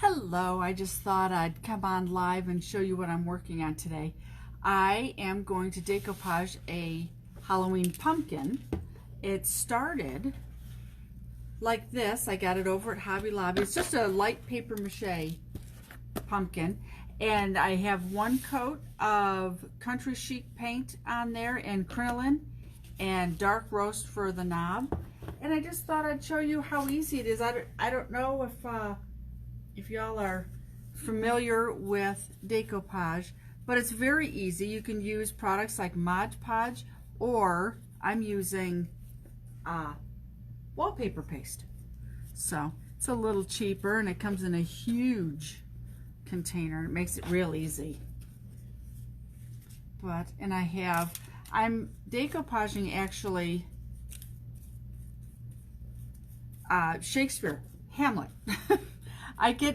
Hello, I just thought I'd come on live and show you what I'm working on today. I am going to decoupage a Halloween pumpkin. It started like this. I got it over at Hobby Lobby. It's just a light paper mache pumpkin, and I have one coat of country chic paint on there and crinoline and dark roast for the knob. And I just thought I'd show you how easy it is. I don't know if y'all are familiar with decoupage, but it's very easy. You can use products like Mod Podge, or I'm using wallpaper paste. So it's a little cheaper, and it comes in a huge container. It makes it real easy. And I'm decoupaging actually Shakespeare, Hamlet.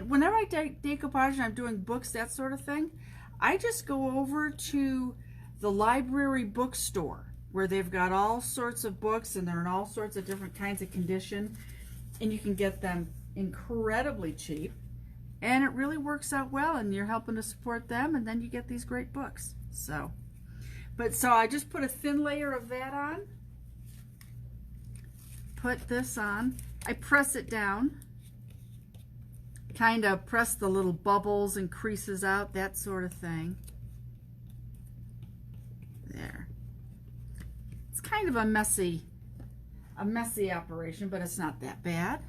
Whenever I decoupage and I'm doing books, that sort of thing, I just go over to the library bookstore where they've got all sorts of books and they're in all sorts of different kinds of condition, and you can get them incredibly cheap, and it really works out well, and you're helping to support them, and then you get these great books. So I just put a thin layer of that on, put this on, I press it down, kind of press the little bubbles and creases out, that sort of thing. There. It's kind of a messy operation, but it's not that bad.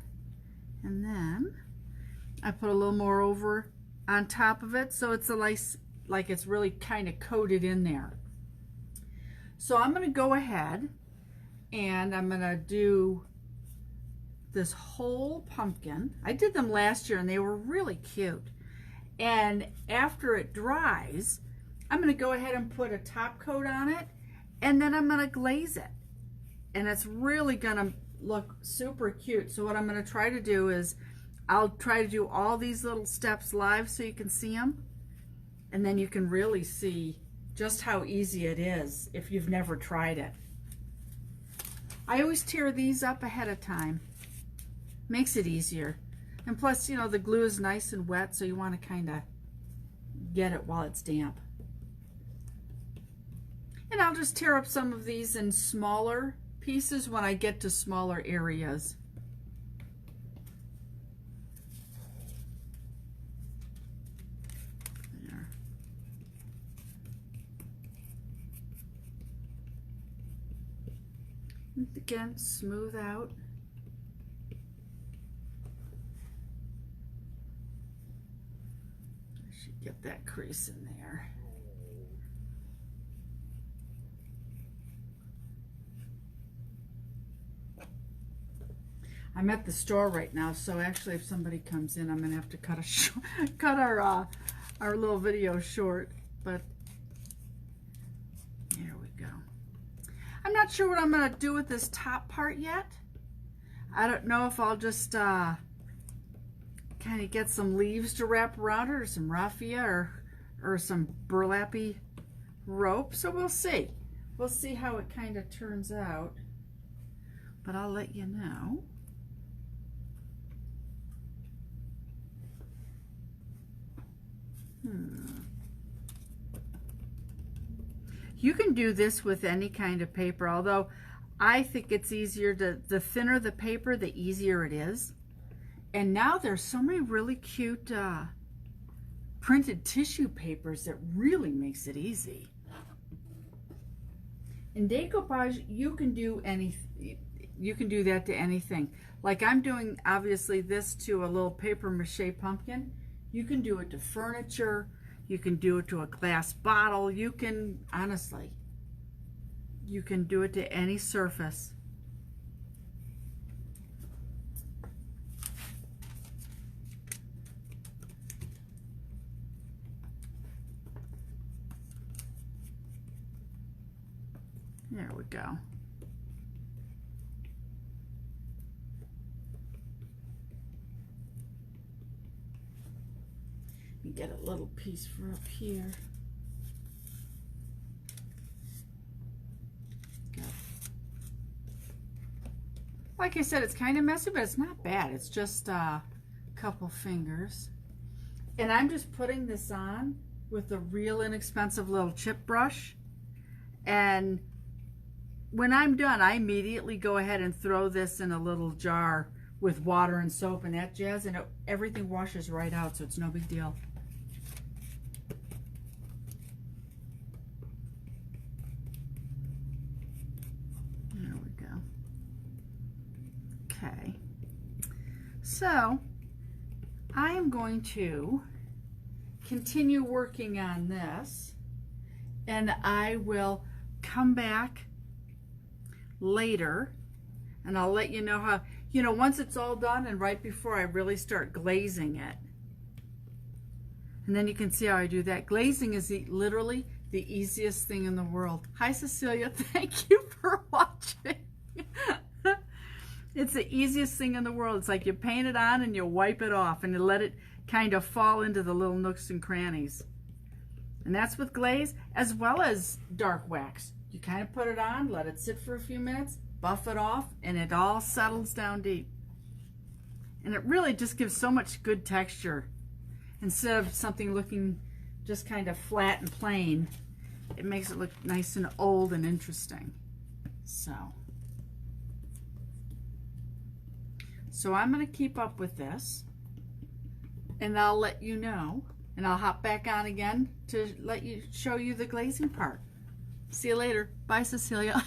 And then I put a little more over on top of it, so it's like it's really kind of coated in there. So I'm going to go ahead and I'm going to do this whole pumpkin. I did them last year and they were really cute. And after it dries, I'm going to go ahead and put a top coat on it, and then I'm going to glaze it. And it's really going to look super cute. So what I'm going to try to do is I'll try to do all these little steps live so you can see them. And then you can really see just how easy it is if you've never tried it. I always tear these up ahead of time. Makes it easier. And plus, you know, the glue is nice and wet, so you want to kind of get it while it's damp. And I'll just tear up some of these in smaller pieces when I get to smaller areas. There. And again, smooth out. Get that crease in there. I'm at the store right now, so actually if somebody comes in, I'm going to have to cut our little video short, but there we go. I'm not sure what I'm going to do with this top part yet. I don't know if I'll just kind of get some leaves to wrap around it, or some raffia, or some burlappy rope. So we'll see. We'll see how it kind of turns out. But I'll let you know. You can do this with any kind of paper, although I think it's easier the thinner the paper, the easier it is. And now there's so many really cute printed tissue papers that really makes it easy. In decoupage, you can do anything. You can do that to anything. Like I'm doing, obviously, this to a little paper mache pumpkin. You can do it to furniture. You can do it to a glass bottle. You can, honestly, you can do it to any surface. There we go. You get a little piece for up here. Go. Like I said, it's kind of messy, but it's not bad. It's just a couple fingers. And I'm just putting this on with a real inexpensive little chip brush. And when I'm done, I immediately go ahead and throw this in a little jar with water and soap and that jazz, and everything washes right out, so it's no big deal. There we go. Okay. So I am going to continue working on this, and I will come back later and I'll let you know how, you know, once it's all done and right before I really start glazing it. And then you can see how I do that. Glazing is literally the easiest thing in the world. Hi Cecilia, thank you for watching. It's the easiest thing in the world. It's like you paint it on and you wipe it off and you let it kind of fall into the little nooks and crannies. And that's with glaze as well as dark wax. You kind of put it on, let it sit for a few minutes, buff it off, and it all settles down deep. And it really just gives so much good texture. Instead of something looking just kind of flat and plain, it makes it look nice and old and interesting. So I'm going to keep up with this, and I'll let you know, and I'll hop back on again to show you the glazing part. See you later. Bye, Cecilia.